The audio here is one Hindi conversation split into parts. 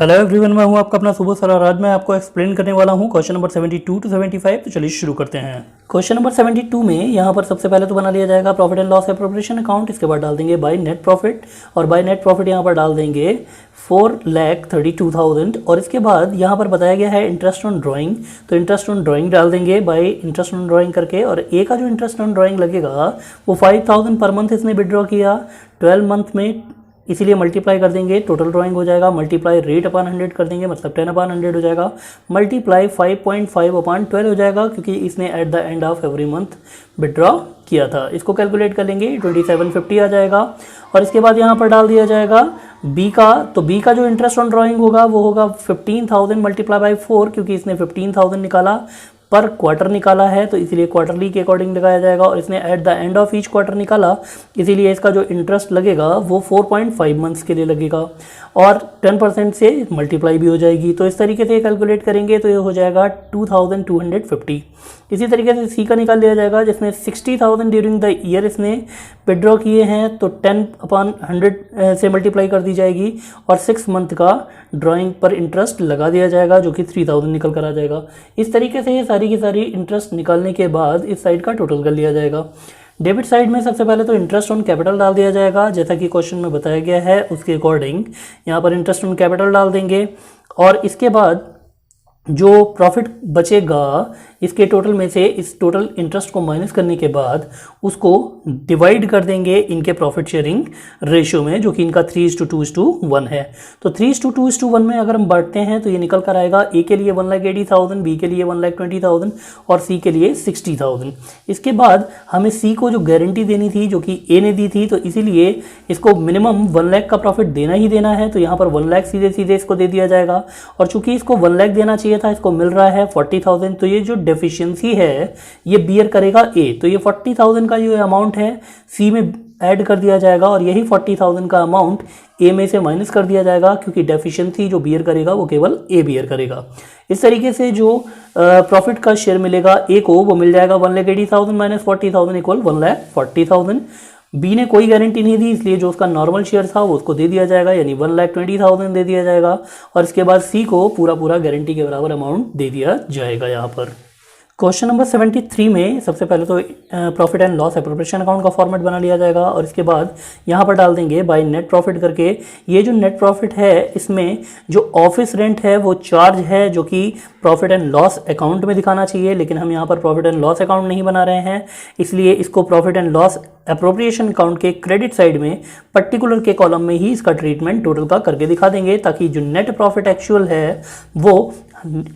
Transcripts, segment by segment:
हेलो एवरीवन, मैं हूं आपका अपना सुबह सलार। आज मैं आपको एक्सप्लेन करने वाला हूं क्वेश्चन नंबर 72 टू 75। तो चलिए शुरू करते हैं। क्वेश्चन नंबर 72 में यहां पर सबसे पहले तो बना लिया जाएगा profit and loss appropriation account. इसके बाद डाल देंगे बाय नेट प्रॉफिट, और बाय नेट प्रॉफिट यहां पर डाल देंगे 4,32,000। और इसके बाद यहाँ पर बताया गया है इंटरेस्ट ऑन ड्राइंग, तो इंटरेस्ट ऑन ड्राइंग डाल देंगे बाय इंटरेस्ट ऑन ड्राइंग करके। और ए का जो इंटरेस्ट ऑन ड्राइंग लगेगा वो 5,000 पर मंथ इसने विड्रॉ किया 12 मंथ में, इसीलिए मल्टीप्लाई कर देंगे। टोटल ड्राइंग हो जाएगा मल्टीप्लाई रेट अपॉन 100 कर देंगे, मतलब 10/100 हो जाएगा। मल्टीप्लाई 5.5/12 हो जाएगा, क्योंकि इसने at the end of every month withdraw किया था। इसको कैलकुलेट कर लेंगे 2750 आ जाएगा। और इसके बाद यहाँ पर डाल दिया जाएगा बी का, तो बी का जो इंटरेस्ट ऑन ड्राइंग होगा वो होगा 15,000 मल्टीप्लाई बाई 4, क्योंकि इसने 15,000 निकाला पर क्वार्टर निकाला है, तो इसीलिए क्वार्टरली के अकॉर्डिंग लगाया जाएगा। और इसने at the end of each quarter निकाला, इसीलिए इसका जो इंटरेस्ट लगेगा वो 4.5 मंथ्स के लिए लगेगा, और 10% से मल्टीप्लाई भी हो जाएगी। तो इस तरीके से कैलकुलेट करेंगे तो ये हो जाएगा 2,250। इसी तरीके से सी का निकाल लिया जाएगा, जिसने 60,000 ड्यूरिंग द ईयर इसने विड्रॉ किए हैं, तो 10/100 से मल्टीप्लाई कर दी जाएगी, और 6 मंथ का ड्राइंग पर इंटरेस्ट लगा दिया जाएगा, जो कि 3,000 निकल कर आ जाएगा। इस तरीके से ये सारी की सारी इंटरेस्ट निकालने के बाद इस साइड का टोटल कर लिया जाएगा। डेबिट साइड में सबसे पहले तो इंटरेस्ट ऑन कैपिटल डाल दिया जाएगा, जैसा कि क्वेश्चन में बताया गया है उसके अकॉर्डिंग यहाँ पर इंटरेस्ट ऑन कैपिटल डाल देंगे। और इसके बाद जो प्रॉफिट बचेगा इसके टोटल में से इस टोटल इंटरेस्ट को माइनस करने के बाद उसको डिवाइड कर देंगे इनके प्रॉफिट शेयरिंग रेशियो में, जो कि इनका 3:2:1 है। तो 3:2:1 में अगर हम बांटते हैं तो ये निकल कर आएगा ए के लिए 1,80,000, बी के लिए 1,20,000 और सी के लिए 60,000। इसके बाद हमें सी को जो गारंटी देनी थी जो कि ए ने दी थी, तो इसीलिए इसको मिनिमम 1 लाख का प्रॉफिट देना ही देना है, तो यहाँ पर 1 लाख सीधे सीधे इसको दे दिया जाएगा। और चूंकि इसको 1 लाख देना चाहिए था, इसको मिल रहा है 40,000, तो ये जो डेफिशिएंसी है ये बियर करेगा ए, तो ये 40,000 का जो अमाउंट है सी में ऐड कर दिया जाएगा, और यही 40,000 का अमाउंट ए में से माइनस कर दिया जाएगा, क्योंकि डेफिशिएंसी जो बियर करेगा वो केवल ए बियर करेगा। इस तरीके से जो प्रॉफिट का शेयर मिलेगा ए को वो मिल जाएगा 1,80,000 माइनस 40,000 इक्वल 1,40,000। बी ने कोई गारंटी नहीं दी, इसलिए जो उसका नॉर्मल शेयर था वो उसको दे दिया जाएगा, यानी 1,20,000 दे दिया जाएगा। और इसके बाद सी को पूरा गारंटी के बराबर अमाउंट दे दिया जाएगा। यहाँ पर क्वेश्चन नंबर 73 में सबसे पहले तो profit and loss appropriation account का फॉर्मेट बना लिया जाएगा, और इसके बाद यहाँ पर डाल देंगे बाय नेट प्रॉफिट करके। ये जो नेट प्रॉफिट है इसमें जो ऑफिस रेंट है वो चार्ज है, जो कि प्रॉफिट एंड लॉस अकाउंट में दिखाना चाहिए, लेकिन हम यहाँ पर प्रॉफिट एंड लॉस अकाउंट नहीं बना रहे हैं, इसलिए इसको profit and loss appropriation account के क्रेडिट साइड में पर्टिकुलर के कॉलम में ही इसका ट्रीटमेंट टोटल का करके दिखा देंगे, ताकि जो नेट प्रॉफिट एक्चुअल है वो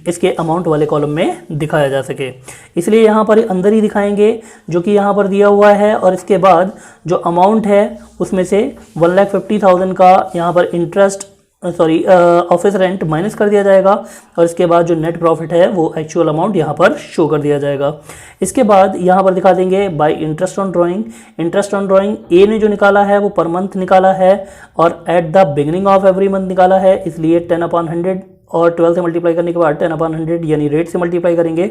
इसके अमाउंट वाले कॉलम में दिखाया जा सके। इसलिए यहाँ पर अंदर ही दिखाएंगे जो कि यहाँ पर दिया हुआ है, और इसके बाद जो अमाउंट है उसमें से 1,50,000 का यहाँ पर इंटरेस्ट ऑफिस रेंट माइनस कर दिया जाएगा, और इसके बाद जो नेट प्रॉफिट है वो एक्चुअल अमाउंट यहाँ पर शो कर दिया जाएगा। इसके बाद यहाँ पर दिखा देंगे bye interest on drawing. Interest on drawing ए ने जो निकाला है वो पर मंथ निकाला है, और at the beginning of every month निकाला है, इसलिए 10/100 और 12 से मल्टीप्लाई करने के बाद 10/100 यानी रेट से मल्टीप्लाई करेंगे,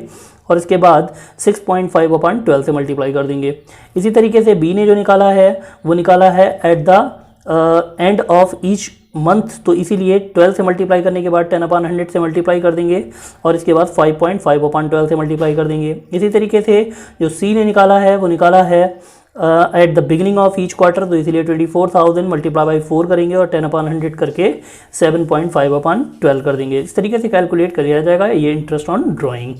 और इसके बाद 6.5/12 से मल्टीप्लाई कर देंगे। इसी तरीके से बी ने जो निकाला है वो निकाला है at the end of each month, तो इसीलिए 12 से मल्टीप्लाई करने के बाद 10/100 से मल्टीप्लाई कर देंगे, और इसके बाद 5.5/12 से मल्टीप्लाई कर देंगे। इसी तरीके से जो सी ने निकाला है वो निकाला है at the beginning of each quarter, तो इसीलिए 24,000 मल्टीप्लाई बाई 4 करेंगे, और 10/100 करके 7.5/12 कर देंगे। इस तरीके से कैलकुलेट कर लिया जाएगा ये इंटरेस्ट ऑन ड्राइंग।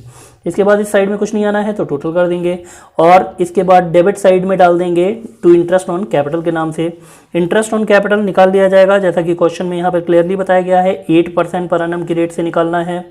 इसके बाद इस साइड में कुछ नहीं आना है तो टोटल कर देंगे, और इसके बाद डेबिट साइड में डाल देंगे टू इंटरेस्ट ऑन कैपिटल के नाम से। इंटरेस्ट ऑन कैपिटल निकाल दिया जाएगा, जैसा कि क्वेश्चन में यहाँ पर क्लियरली बताया गया है 8% पर एनम की रेट से निकालना है,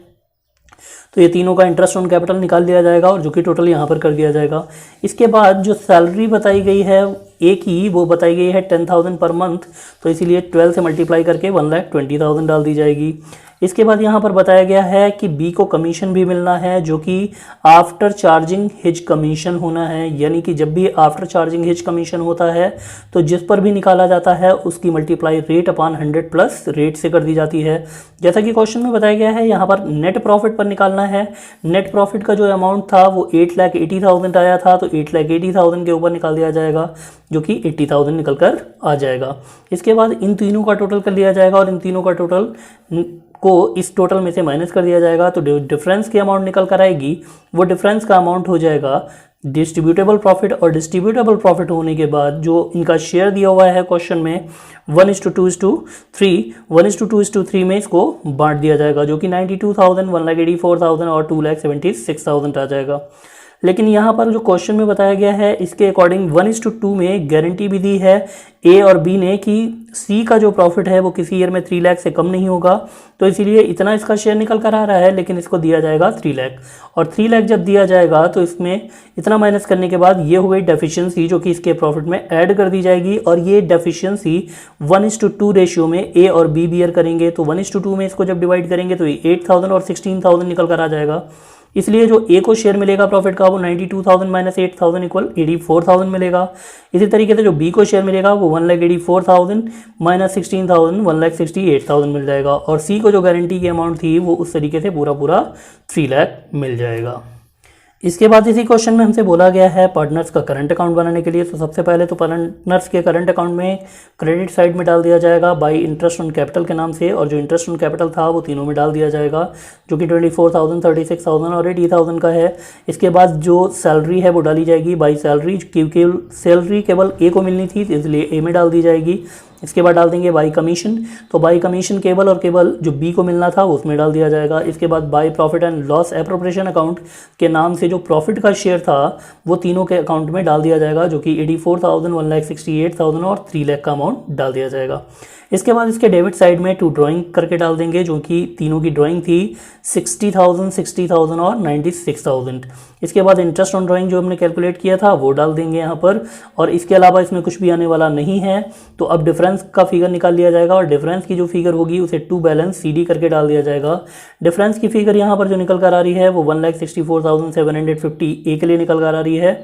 तो ये तीनों का इंटरेस्ट ऑन कैपिटल निकाल दिया जाएगा, और जो कि टोटल यहाँ पर कर दिया जाएगा। इसके बाद जो सैलरी बताई गई है ए की वो बताई गई है 10,000 पर मंथ, तो इसीलिए 12 से मल्टीप्लाई करके 1,20,000 डाल दी जाएगी। इसके बाद यहाँ पर बताया गया है कि बी को कमीशन भी मिलना है, जो कि आफ्टर चार्जिंग हिज कमीशन होना है, यानी कि जब भी आफ्टर चार्जिंग हिज कमीशन होता है तो जिस पर भी निकाला जाता है उसकी multiply rate upon 100 plus rate से कर दी जाती है। जैसा कि क्वेश्चन में बताया गया है यहाँ पर नेट प्रॉफिट पर निकालना है। नेट प्रॉफिट का जो अमाउंट था वो 8,80,000 आया था, तो 8,80,000 के ऊपर निकाल दिया जाएगा, जो कि 80,000 निकल कर आ जाएगा। इसके बाद इन तीनों का टोटल कर लिया जाएगा, और इन तीनों का टोटल को इस टोटल में से माइनस कर दिया जाएगा, तो डिफरेंस की अमाउंट निकल कर आएगी। वो डिफरेंस का अमाउंट हो जाएगा डिस्ट्रीब्यूटेबल प्रॉफिट, और डिस्ट्रीब्यूटेबल प्रॉफिट होने के बाद जो इनका शेयर दिया हुआ है क्वेश्चन में 1:2:3, 1:2:3 में इसको बांट दिया जाएगा, जो कि 92,000, 1,84,000 और 2,76,000 आ जाएगा। लेकिन यहाँ पर जो क्वेश्चन में बताया गया है इसके अकॉर्डिंग 1:2 में गारंटी भी दी है ए और बी ने कि सी का जो प्रॉफिट है वो किसी ईयर में 3 लाख से कम नहीं होगा, तो इसीलिए इतना इसका शेयर निकल कर आ रहा है, लेकिन इसको दिया जाएगा 3 लाख। और 3 लाख जब दिया जाएगा तो इसमें इतना माइनस करने के बाद ये हो गई डेफिशिएंसी, जो कि इसके प्रॉफिट में ऐड कर दी जाएगी, और ये डेफिशिएंसी 1:2 रेशियो में ए और बी बियर करेंगे। तो 1:2 में इसको जब डिवाइड करेंगे तो ये 8,000 और 16,000 निकल कर आ जाएगा। इसलिए जो ए को शेयर मिलेगा प्रॉफिट का वो 92,000 माइनस 8,000 इक्वल 84,000 मिलेगा। इसी तरीके से जो बी को शेयर मिलेगा वो 1,84,000 माइनस 16,000 1,68,000 मिल जाएगा, और सी को जो गारंटी की अमाउंट थी वो उस तरीके से पूरा 3 लाख मिल जाएगा। इसके बाद इसी क्वेश्चन में हमसे बोला गया है पार्टनर्स का करंट अकाउंट बनाने के लिए। तो सबसे पहले तो पार्टनर्स के करंट अकाउंट में क्रेडिट साइड में डाल दिया जाएगा बाई इंटरेस्ट ऑन कैपिटल के नाम से, और जो इंटरेस्ट ऑन कैपिटल था वो तीनों में डाल दिया जाएगा, जो कि 24,000, 36,000 और 80,000 का है। इसके बाद जो सैलरी है वो डाली जाएगी बाई सैलरी, क्योंकि सैलरी केवल ए को मिलनी थी इसलिए ए में डाल दी जाएगी। इसके बाद डाल देंगे बाई कमीशन, तो बाई कमीशन केवल और केवल जो बी को मिलना था उसमें डाल दिया जाएगा। इसके बाद by profit and loss appropriation account के नाम से जो प्रॉफिट का शेयर था वो तीनों के अकाउंट में डाल दिया जाएगा, जो कि 84,000, 1,68,000 और 3 लाख का अमाउंट डाल दिया जाएगा। इसके बाद इसके डेबिट साइड में टू ड्राइंग करके डाल देंगे, जो कि तीनों की ड्राइंग थी 60,000, 60,000 और 96,000। इसके बाद इंटरेस्ट ऑन ड्राइंग जो हमने कैलकुलेट किया था वो डाल देंगे यहाँ पर, और इसके अलावा इसमें कुछ भी आने वाला नहीं है। तो अब डिफरेंस का फिगर निकाल लिया जाएगा, और डिफरेंस की जो फिगर होगी उसे टू बैलेंस CD करके डाल दिया जाएगा। डिफरेंस की फिगर यहाँ पर जो निकल कर आ रही है वो 1,64,750 ए के लिए निकल कर आ रही है,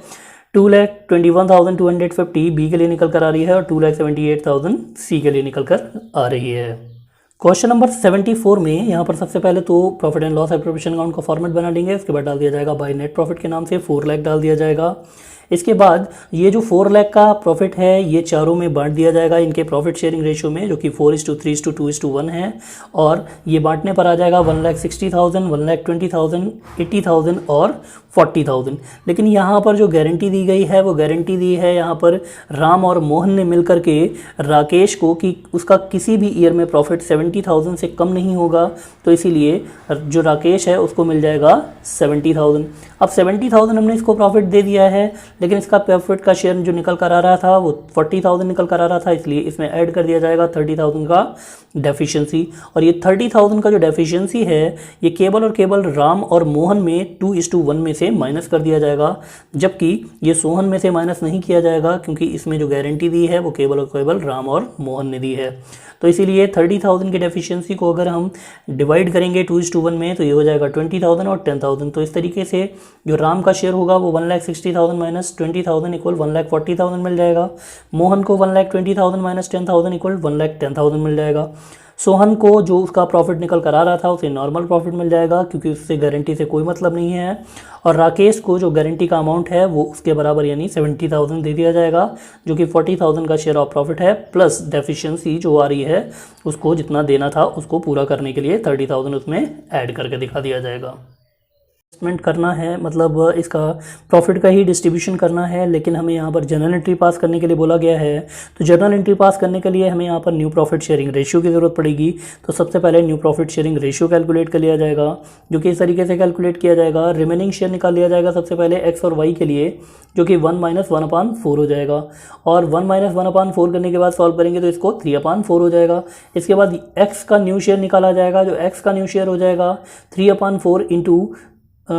2,21,250 बी के लिए निकल कर आ रही है, और 2,78,000 सी के लिए निकल कर आ रही है। क्वेश्चन नंबर 74 में यहाँ पर सबसे पहले तो profit and loss appropriation account का फॉर्मेट बना लेंगे। उसके बाद डाल दिया जाएगा बाय नेट प्रॉफिट के नाम से 4 लाख डाल दिया जाएगा। इसके बाद ये जो 4 लाख का प्रॉफिट है ये चारों में बांट दिया जाएगा इनके प्रॉफिट शेयरिंग रेशियो में, जो कि 4:3:2:1 है, और ये बांटने पर आ जाएगा 1,60,000, 1,20,000, 80,000 और 40,000। लेकिन यहाँ पर जो गारंटी दी गई है वो गारंटी दी है यहाँ पर राम और मोहन ने मिलकर के राकेश को कि उसका किसी भी ईयर में प्रॉफिट 70,000 से कम नहीं होगा, तो इसीलिए जो राकेश है उसको मिल जाएगा 70,000। अब 70,000 हमने इसको प्रॉफिट दे दिया है, लेकिन इसका प्रॉफिट का शेयर जो निकल कर आ रहा था वो 40,000 निकल कर आ रहा था, इसलिए इसमें ऐड कर दिया जाएगा 30,000 का डेफिशिएंसी। और ये 30,000 का जो डेफिशिएंसी है ये केवल और केवल राम और मोहन में 2:1 में से माइनस कर दिया जाएगा, जबकि ये सोहन में से माइनस नहीं किया जाएगा, क्योंकि इसमें जो गारंटी दी है वो केवल और केवल राम और मोहन ने दी है। तो इसीलिए 30,000 की डेफिशिएंसी को अगर हम डिवाइड करेंगे 2:1 में तो ये हो जाएगा 20,000 और 10,000। तो इस तरीके से जो राम का शेयर होगा वो 1,60,000 माइनस 20,000 इक्वल 1,40,000 मिल जाएगा। मोहन को 1,20,000 माइनस 10,000 इक्वल 1,10,000 मिल जाएगा। सोहन को जो उसका प्रॉफिट निकल कर आ रहा था उसे नॉर्मल प्रॉफिट मिल जाएगा, क्योंकि उससे गारंटी से कोई मतलब नहीं है। और राकेश को जो गारंटी का अमाउंट है वो उसके बराबर यानी 70,000 दे दिया जाएगा, जो कि 40,000 का शेयर ऑफ प्रॉफिट है, प्लस डेफिशिएंसी जो आ रही है उसको जितना देना था उसको पूरा करने के लिए 30,000 उसमें ऐड करके दिखा दिया जाएगा। इन्वेस्टमेंट करना है, मतलब इसका प्रॉफिट का ही डिस्ट्रीब्यूशन करना है, लेकिन हमें यहाँ पर जर्नल एंट्री पास करने के लिए बोला गया है। तो जर्नल एंट्री पास करने के लिए हमें यहाँ पर न्यू प्रॉफिट शेयरिंग रेशियो की ज़रूरत पड़ेगी। तो सबसे पहले new profit sharing ratio calculate कर लिया जाएगा, जो कि इस तरीके से कैलकुलेट किया जाएगा। रिमेनिंग शेयर निकाल लिया जाएगा सबसे पहले एक्स और वाई के लिए, जो कि 1 - 1/4 हो जाएगा, और 1 - 1/4 करने के बाद सॉल्व करेंगे तो इसको 3/4 हो जाएगा। इसके बाद एक्स का न्यू शेयर निकाला जाएगा, जो एक्स का न्यू शेयर हो जाएगा 3/4 इंटू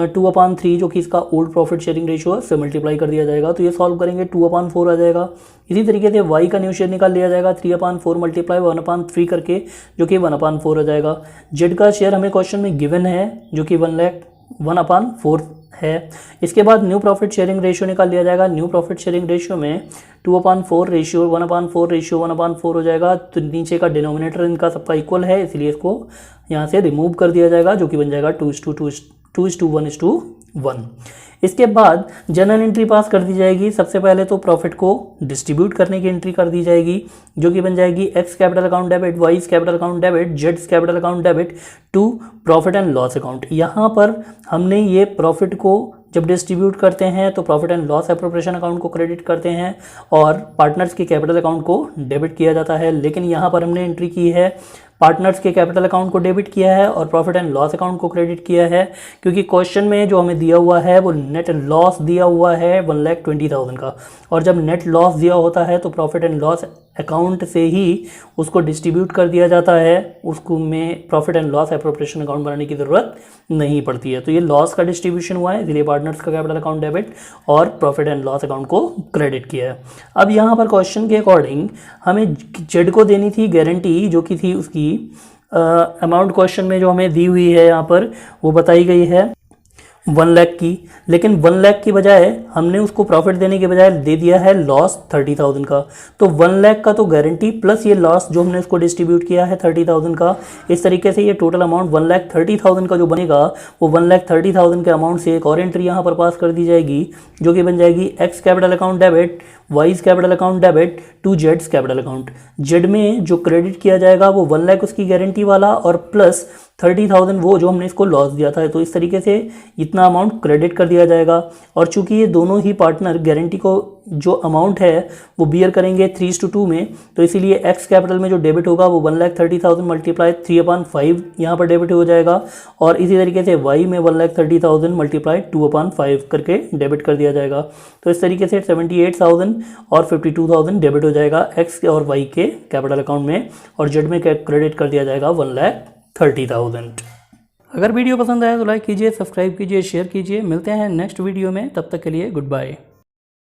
2/3, जो कि इसका ओल्ड प्रॉफिट शेयरिंग रेशियो है, से मल्टीप्लाई कर दिया जाएगा। तो ये सॉल्व करेंगे 2/4 आ जाएगा। इसी तरीके से y का न्यू शेयर निकाल लिया जाएगा 3/4 मल्टीप्लाई 1/3 करके, जो कि 1/4 आ जाएगा। z का शेयर हमें क्वेश्चन में गिवन है, जो कि 1/4 है। इसके बाद न्यू प्रॉफिट शेयरिंग रेशियो निकाल लिया जाएगा। न्यू प्रॉफिट शेयरिंग रेशियो में 2/4 रेशियो 1/4 रेशियो 1/4 हो जाएगा। तो नीचे का डिनोमिनेटर इनका सबका इक्वल है, इसलिए इसको यहाँ से रिमूव कर दिया जाएगा, जो कि बन जाएगा 2:1:2 1। इसके बाद जनरल एंट्री पास कर दी जाएगी। सबसे पहले तो प्रॉफिट को डिस्ट्रीब्यूट करने की एंट्री कर दी जाएगी, जो कि बन जाएगी X capital account debit, Y capital account debit, Z capital account debit to profit and loss account. यहाँ पर हमने ये प्रॉफिट को जब डिस्ट्रीब्यूट करते हैं तो profit and loss appropriation account को क्रेडिट करते हैं और पार्टनर्स के कैपिटल अकाउंट को डेबिट किया जाता है। लेकिन यहाँ पर हमने एंट्री की है पार्टनर्स के कैपिटल अकाउंट को डेबिट किया है और प्रॉफिट एंड लॉस अकाउंट को क्रेडिट किया है, क्योंकि क्वेश्चन में जो हमें दिया हुआ है वो नेट लॉस दिया हुआ है 1,20,000 का, और जब नेट लॉस दिया होता है तो प्रॉफिट एंड लॉस अकाउंट से ही उसको डिस्ट्रीब्यूट कर दिया जाता है, उसको में profit and loss appropriation account बनाने की ज़रूरत नहीं पड़ती है। तो ये लॉस का डिस्ट्रीब्यूशन हुआ है, इसलिए पार्टनर्स का कैपिटल अकाउंट डेबिट और प्रॉफिट एंड लॉस अकाउंट को क्रेडिट किया है। अब यहाँ पर क्वेश्चन के अकॉर्डिंग हमें जेड को देनी थी गारंटी, जो कि थी उसकी अमाउंट क्वेश्चन में जो हमें दी हुई है यहाँ पर वो बताई गई है 1 लाख की, लेकिन 1 लाख की बजाय हमने उसको प्रॉफिट देने के बजाय दे दिया है लॉस 30,000 का। तो 1 लाख का तो गारंटी प्लस ये लॉस जो हमने उसको डिस्ट्रीब्यूट किया है 30,000 का, इस तरीके से ये टोटल अमाउंट 1,30,000 का जो बनेगा वो 1,30,000 के अमाउंट से एक और एंट्री यहाँ पर पास कर दी जाएगी, जो कि बन जाएगी X capital account debit, Y's capital account debit to जेड्स कैपिटल अकाउंट। जेड में जो क्रेडिट किया जाएगा वो 1 लाख उसकी गारंटी वाला और प्लस 30,000 वो जो हमने इसको लॉस दिया था। तो इस तरीके से इतना अमाउंट क्रेडिट कर दिया जाएगा। और चूंकि ये दोनों ही पार्टनर गारंटी को जो अमाउंट है वो बियर करेंगे 3:2 में, तो इसीलिए एक्स कैपिटल में जो डेबिट होगा वो 1,30,000 मल्टीप्लाई 3/5 यहाँ पर डेबिट हो जाएगा, और इसी तरीके से वाई में 1,30,000 मल्टीप्लाई 2/5 करके डेबिट कर दिया जाएगा। तो इस तरीके से 78,000 और 52,000 डेबिट हो जाएगा एक्स और वाई के कैपिटल अकाउंट में, और जेड में क्रेडिट कर दिया जाएगा 1,30,000। अगर वीडियो पसंद आया तो लाइक कीजिए, सब्सक्राइब कीजिए, शेयर कीजिए। मिलते हैं नेक्स्ट वीडियो में, तब तक के लिए गुड बाय।